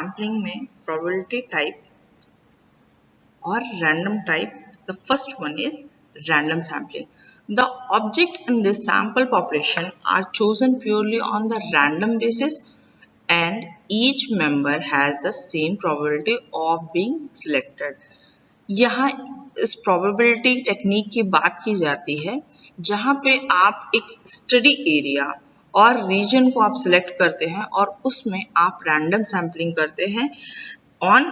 Sampling में probability type or random type. The first one is random sampling. The object in this sample population are chosen purely on the random basis and each member has the same probability of being selected. यहाँ इस probability technique की बात की जाती है जहाँ पे आप एक स्टडी एरिया और रीजन को आप सिलेक्ट करते हैं और उसमें आप रैंडम सैम्पलिंग करते हैं ऑन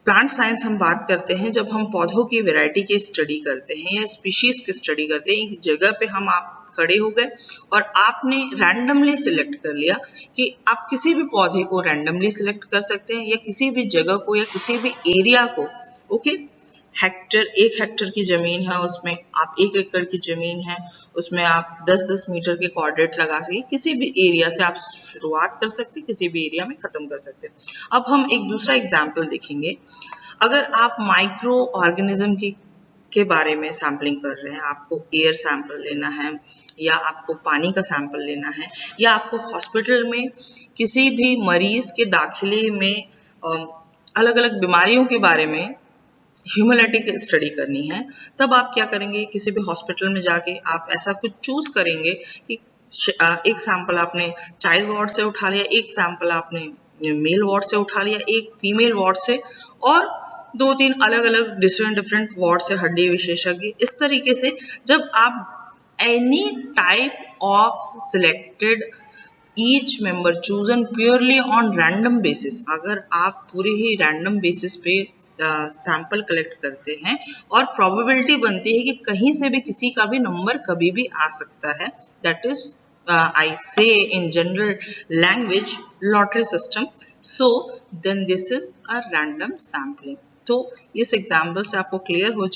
प्लांट साइंस हम बात करते हैं जब हम पौधों की वैरायटी की स्टडी करते हैं या स्पीशीज की स्टडी करते हैं। एक जगह पे हम आप खड़े हो गए और आपने रैंडमली सिलेक्ट कर लिया कि आप किसी भी पौधे को रैंडमली सिलेक्ट कर सकते हैं या किसी भी जगह को या किसी भी एरिया को। ओके, एक हेक्टर की जमीन है, उसमें आप 1 एकड़ की जमीन है, उसमें आप 10-10 मीटर के कोऑर्डिनेट लगा सके, किसी भी एरिया से आप शुरुआत कर सकते हैं, किसी भी एरिया में खत्म कर सकते हैं। अब हम एक दूसरा एग्जाम्पल देखेंगे। अगर आप माइक्रो ऑर्गेनिज्म के बारे में सैम्पलिंग कर रहे हैं, आपको एयर सैंपल लेना है या आपको पानी का सैंपल लेना है या आपको हॉस्पिटल में किसी भी मरीज के दाखिले में अलग अलग बीमारियों के बारे में ह्यूमैनिटी की स्टडी करनी है, तब आप क्या करेंगे, किसी भी हॉस्पिटल में जाके आप ऐसा कुछ चूज करेंगे कि एक सैंपल आपने चाइल्ड वार्ड से उठा लिया, एक सैंपल आपने मेल वार्ड से उठा लिया, एक फीमेल वार्ड से और 2-3 अलग अलग डिफरेंट वार्ड से हड्डी विशेषज्ञ। इस तरीके से जब आप any type of selected each member chosen purely on random basis, अगर आप पूरे ही रैंडम बेसिस पे सैंपल कलेक्ट करते हैं और प्रोबेबिलिटी बनती है कि कहीं से भी किसी का भी नंबर कभी भी आ सकता है, that is I say in general language lottery system, so then this is a random sampling. तो इस एग्जाम्पल से आपको क्लियर हो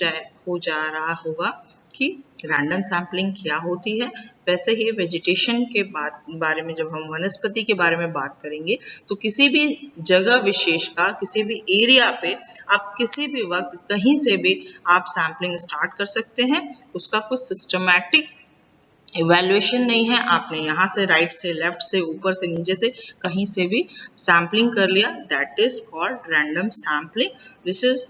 जा रहा होगा कि रैंडम सैम्पलिंग क्या होती है। वैसे ही वेजिटेशन के बारे में जब हम वनस्पति के बारे में बात करेंगे तो किसी भी जगह विशेष का किसी भी एरिया पे आप किसी भी वक्त कहीं से भी आप सैम्पलिंग स्टार्ट कर सकते हैं। उसका कुछ सिस्टमैटिक इवैल्यूएशन नहीं है, आपने यहाँ से राइट से लेफ्ट से ऊपर से नीचे से कहीं से भी सैम्पलिंग कर लिया, that is called random sampling. This is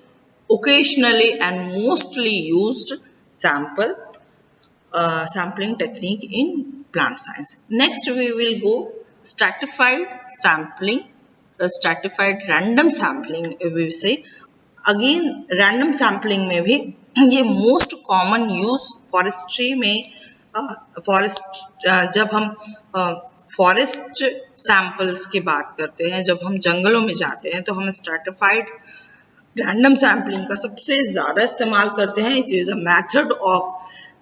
occasionally and mostly used sampling technique in plant science. Next we will go stratified sampling, stratified random sampling we say. Again random sampling में भी ये most common use forestry में जब हम forest samples की बात करते हैं, जब हम जंगलों में जाते हैं तो हम स्ट्रैटिफाइड रैंडम सैम्पलिंग का सबसे ज्यादा इस्तेमाल करते हैं। It is a method of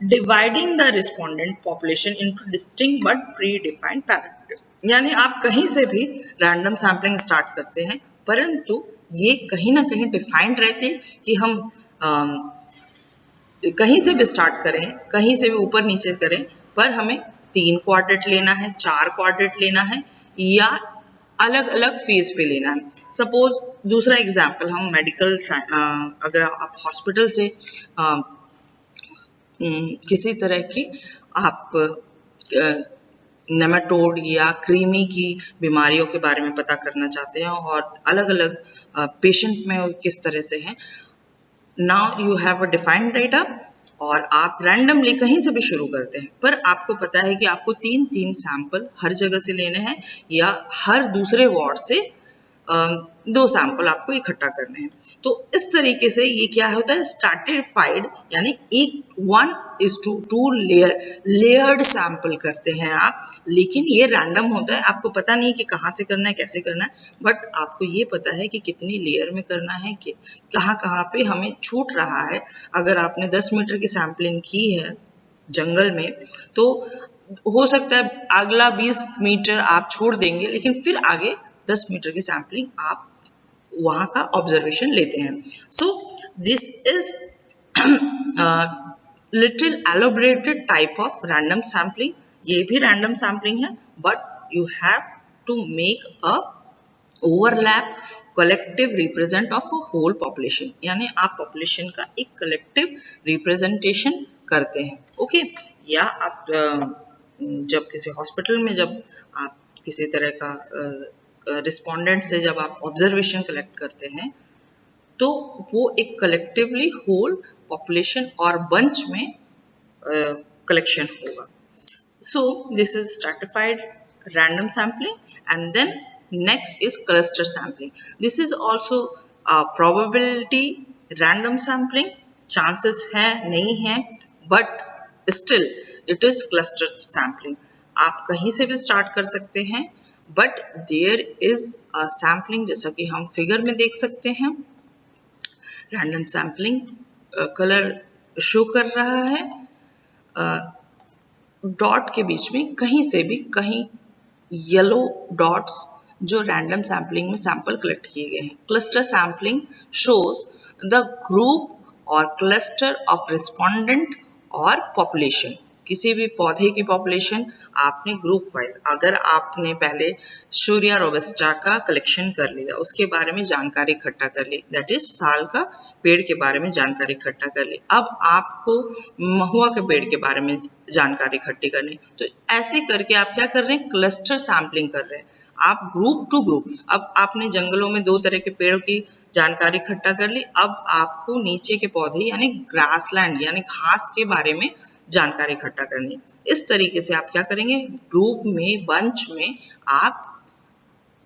dividing the respondent population into distinct but pre defined parameter. यानी आप कहीं से भी रैंडम सैम्पलिंग स्टार्ट करते हैं, परंतु ये कहीं ना कहीं डिफाइंड रहते हैं कि हम कहीं से भी स्टार्ट करें, कहीं से भी ऊपर नीचे करें, पर हमें 3 क्वाड्रेंट लेना है, 4 क्वाड्रेंट लेना है या अलग अलग फेज पे लेना है। सपोज दूसरा एग्जांपल हम मेडिकल अगर आप हॉस्पिटल से किसी तरह की आप नेमाटोड या क्रीमी की बीमारियों के बारे में पता करना चाहते हैं और अलग अलग पेशेंट में किस तरह से है, now you have a defined data और आप रैंडमली कहीं से भी शुरू करते हैं, पर आपको पता है कि आपको 3 सैंपल हर जगह से लेने हैं या हर दूसरे वार्ड से 2 सैंपल आपको इकट्ठा करने हैं। तो इस तरीके से ये क्या होता है, स्ट्रैटिफाइड यानी 1:2 लेयर्ड सैंपल करते हैं आप, लेकिन ये रैंडम होता है, आपको पता नहीं कि कहाँ से करना है, कैसे करना है, बट आपको ये पता है कि कितनी लेयर में करना है, कि कहाँ पे हमें छूट रहा है। अगर आपने 10 मीटर की सैंपलिंग की है जंगल में तो हो सकता है अगला 20 मीटर आप छोड़ देंगे, लेकिन फिर आगे 10 मीटर की सैंपलिंग आप वहां का ऑब्जर्वेशन लेते हैं। So this is little elaborated type of random sampling. ये भी रैंडम सैम्पलिंग है, but you have to make a overlap collective represent of a whole population, यानी आप पॉपुलेशन का एक कलेक्टिव रिप्रेजेंटेशन करते हैं। ओके, या आप जब किसी हॉस्पिटल में जब आप किसी तरह का रिस्पोंडेंट से जब आप ऑब्जर्वेशन कलेक्ट करते हैं तो वो एक कलेक्टिवली होल पॉपुलेशन और बंच में कलेक्शन होगा. So this is stratified random sampling, and then next is cluster sampling. This is also a probability random sampling. Chances है नहीं है, but still it is cluster sampling. आप कहीं से भी start कर सकते हैं, but there is a sampling जैसा कि हम फिगर में देख सकते हैं. रैंडम सैम्पलिंग कलर शो कर रहा है डॉट के बीच में कहीं से भी कहीं येलो डॉट्स जो रैंडम सैम्पलिंग में सैंपल कलेक्ट किए गए हैं. Cluster sampling shows the group और क्लस्टर ऑफ रिस्पोंडेंट और पॉपुलेशन. किसी भी पौधे की पॉपुलेशन आपने ग्रुप वाइज, अगर आपने पहले शूरिया रोबस्टा का कलेक्शन कर लिया, उसके बारे में जानकारी इकट्ठा कर ली, दैट इज साल का पेड़ के बारे में जानकारी इकट्ठा कर ली, अब आपको महुआ के पेड़ के बारे में जानकारी इकट्ठी करनी, तो ऐसे करके आप क्या कर रहे हैं, क्लस्टर सैम्पलिंग कर रहे हैं. आप ग्रुप टू ग्रुप, अब आपने जंगलों में 2 तरह के पेड़ों की जानकारी इकट्ठा कर ली, अब आपको नीचे के पौधे यानी ग्रासलैंड यानी घास के बारे में जानकारी इकट्ठा करनी है. इस तरीके से आप क्या करेंगे, ग्रुप में बंच में आप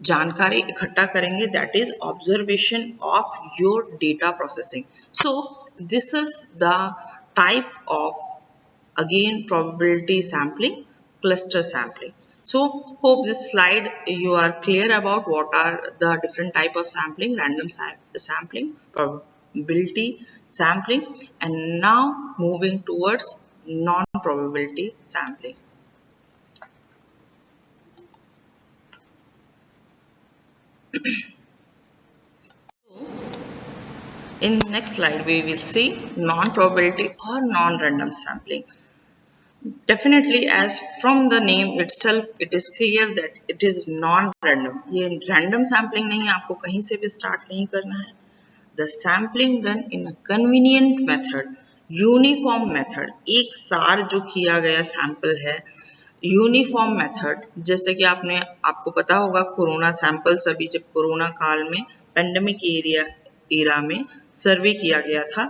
जानकारी इकट्ठा करेंगे, that is observation of your data processing. So this is the type of again probability sampling, cluster sampling. So hope this slide you are clear about what are the different type of sampling, random sampling, probability sampling, and now moving towards non-probability sampling. In next slide we will see non-probability or non-random sampling. Definitely, as from the name itself, it is clear that it is non-random. ये random sampling नहीं है, आपको कहीं से भी start नहीं करना है. The sampling done in a convenient method, uniform method, एक सार जो किया गया sample है, यूनिफॉर्म मेथड. जैसे कि आपको पता होगा कोरोना सैंपल्स अभी जब कोरोना काल में पेंडेमिक एरा में सर्वे किया गया था,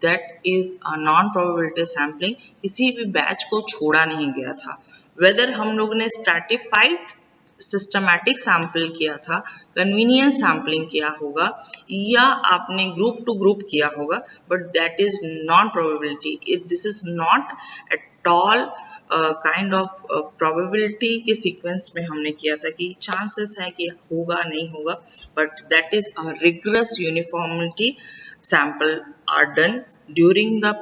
that is a non probability sampling. किसी भी बैच को छोड़ा नहीं गया था. वेदर हम लोग ने स्ट्रैटिफाइड सिस्टमैटिक सैंपल किया था, कन्वीनियंस सैम्पलिंग किया होगा, या आपने ग्रुप टू ग्रुप किया होगा, but that is non probability. This is not at all kind of probability के सीक्वेंस में हमने किया था कि चांसेस है कि होगा नहीं होगा, but that is a rigorous uniformity sample are done during the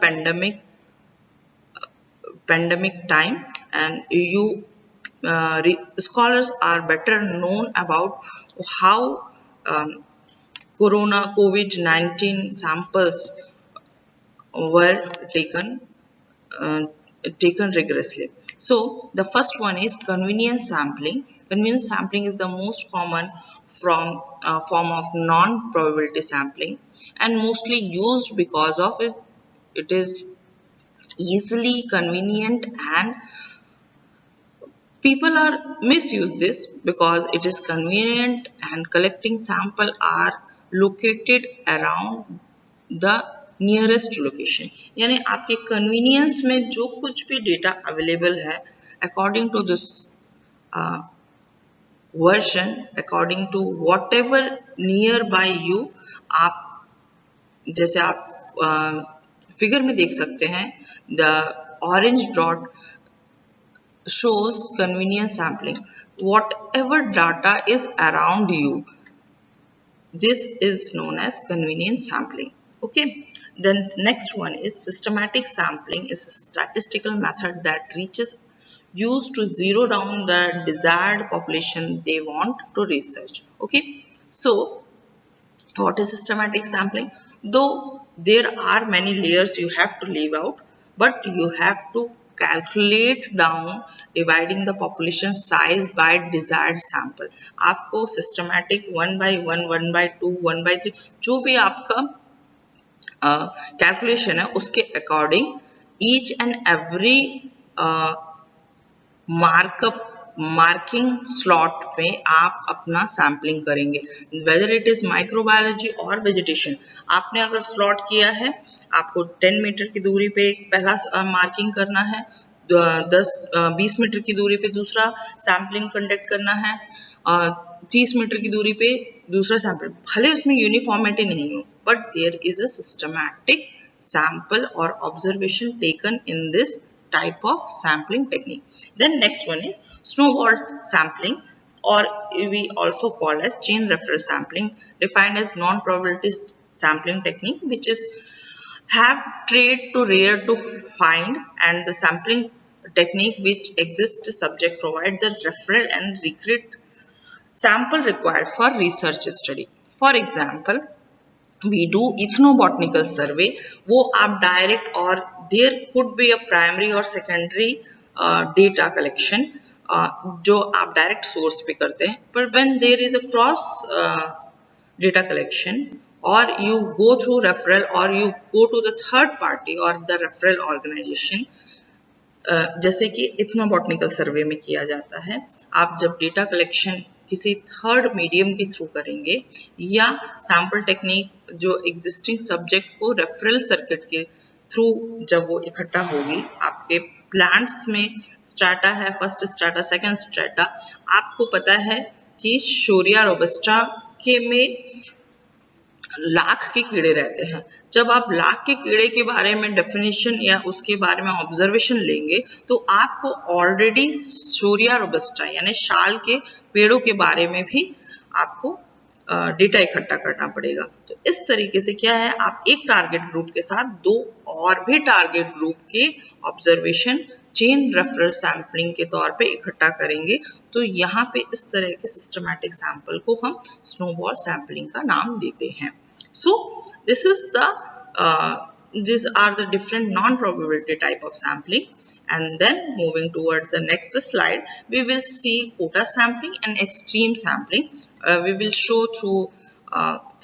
pandemic time, and scholars are better known about how COVID-19 samples were taken rigorously. So the first one is convenience sampling. Convenience sampling is the most common form of non-probability sampling and mostly used because of it is easily convenient, and people are misuse this because it is convenient and collecting sample are located around the nearest location. यानी आपके convenience में जो कुछ भी data available है according to this version, according to whatever nearby you, आप जैसे आप फिगर में देख सकते हैं, the orange dot shows convenience sampling. Whatever data is around you, this is known as convenience sampling. Okay. Then next one is systematic sampling. Is a statistical method that reaches used to zero down the desired population they want to research. Okay. So what is systematic sampling? Though there are many layers you have to leave out, but you have to calculate down dividing the population size by desired sample. आपको systematic 1 by 1, 1 by 2, 1 by 3 जो भी आपका calculation है उसके according each and every markup marking slot में आप अपना sampling करेंगे, वेदर इट इज माइक्रोबायोलॉजी और वेजिटेशन। आपने अगर स्लॉट किया है, आपको 10 मीटर की दूरी पे पहला मार्किंग करना है, 20 मीटर की दूरी पे दूसरा सैम्पलिंग कंडक्ट करना है, 30 मीटर की दूरी पे दूसरा सैंपल, भले उसमें यूनिफॉर्मिटी नहीं हो, but there is a systematic sample or observation taken in this type of sampling technique. Then next one is snowball sampling, or we also call as chain referral sampling, defined as non-probabilistic sampling technique, which is have trade to rare to find, and the sampling technique which exists subject provide the referral and recruit sample required for research study. For example, we do ethnobotanical survey, वो आप direct, और there could be a primary और secondary data collection जो आप direct source पे करते हैं, पर when there is a cross data collection और you go through referral or you go to the third party or the referral organization, जैसे कि इथनोबॉटनिकल सर्वे में किया जाता है, आप जब डेटा कलेक्शन किसी थर्ड मीडियम के थ्रू करेंगे, या सैम्पल टेक्निक जो एग्जिस्टिंग सब्जेक्ट को रेफरल सर्किट के थ्रू जब वो इकट्ठा होगी, आपके प्लांट्स में स्ट्राटा है, फर्स्ट स्ट्राटा, सेकंड स्ट्राटा, आपको पता है कि शोरिया रोबस्टा के में लाख के कीड़े रहते हैं। जब आप लाख के कीड़े के बारे में डेफिनेशन या उसके बारे में ऑब्जर्वेशन लेंगे, तो आपको ऑलरेडी शोरिया रोबस्टा यानी शाल के पेड़ों के बारे में भी आपको डेटा इकट्ठा करना पड़ेगा। तो इस तरीके से क्या है, आप एक टारगेट ग्रुप के साथ दो और भी टारगेट ग्रुप के ऑब्जर्वेशन चेन रेफरल सैम्पलिंग के तौर पे इकट्ठा करेंगे। तो यहाँ पे इस तरह के सिस्टमैटिक सैंपल को हम स्नोबॉल सैम्पलिंग का नाम देते हैं। So this is the these are the different non-probability type of sampling. And then moving towards the next slide, we will see quota sampling and extreme sampling. We will show through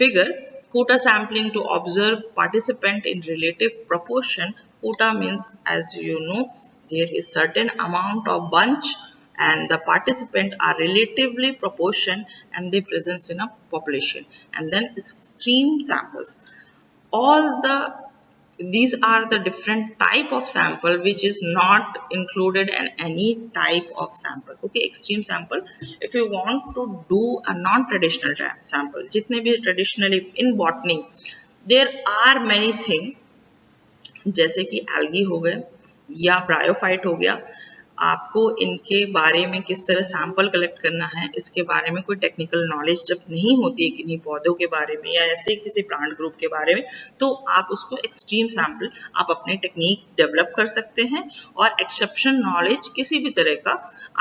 figure quota sampling to observe participant in relative proportion. Quota means, as you know, there is certain amount of bunch and the participant are relatively proportion and they presence in a population. And then extreme samples, all these are the different type of sample which is not included in any type of sample. Okay, extreme sample, if you want to do a non-traditional sample, jitne bhi traditionally in botany there are many things, जैसे कि algae हो गए या bryophyte हो गया, आपको इनके बारे में किस तरह सैंपल कलेक्ट करना है, इसके बारे में कोई टेक्निकल नॉलेज जब नहीं होती है किन्हीं पौधों के बारे में या ऐसे किसी प्लांट ग्रुप के बारे में, तो आप उसको एक्सट्रीम सैंपल आप अपने टेक्निक डेवलप कर सकते हैं, और एक्सेप्शन नॉलेज किसी भी तरह का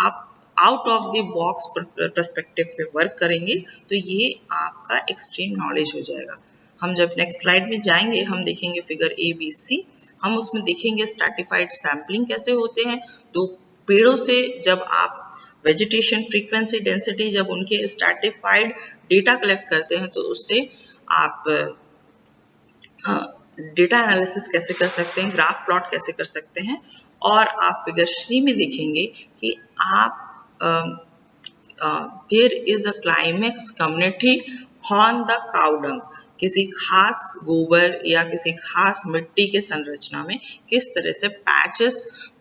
आप out of the box perspective पे वर्क करेंगे, तो ये आपका एक्सट्रीम नॉलेज हो जाएगा। हम जब नेक्स्ट स्लाइड में जाएंगे, हम देखेंगे फिगर ए बी सी, हम उसमें देखेंगे स्ट्रैटिफाइड सैम्पलिंग कैसे होते हैं। तो पेड़ों से जब आप वेजिटेशन फ्रीक्वेंसी डेंसिटी जब उनके स्ट्रैटिफाइड डेटा कलेक्ट करते हैं, तो उससे आप डेटा एनालिसिस कैसे कर सकते हैं, ग्राफ प्लॉट कैसे कर सकते हैं। और आप फिगर सी में देखेंगे कि आप there is a climax community on the cow dung, किसी खास गोबर या किसी खास मिट्टी के संरचना में किस तरह से पैचेस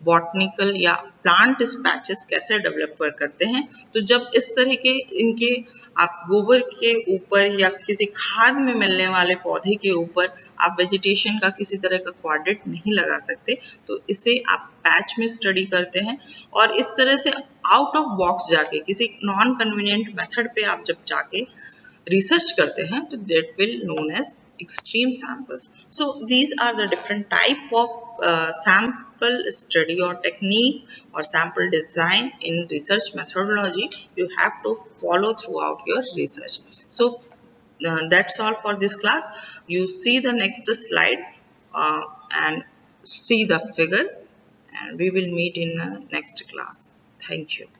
बॉटनिकल या प्लांट पैचेस कैसे डेवलप करते हैं। तो जब इस तरह के इनके आप गोबर के ऊपर या किसी खाद में मिलने वाले पौधे के ऊपर आप वेजिटेशन का किसी तरह का क्वाड्रेट नहीं लगा सकते, तो इसे आप पैच में स्टडी करते हैं। और इस तरह से आउट ऑफ बॉक्स जाके किसी नॉन कन्वीनियंट मेथड पे आप जब जाके रिसर्च करते हैं, तो that will known as extreme samples. So these are the different type of sample study or technique or sample design in research methodology you have to follow throughout your research. So that's all for this class. You see the next slide and see the figure, and we will meet in the next class. Thank you.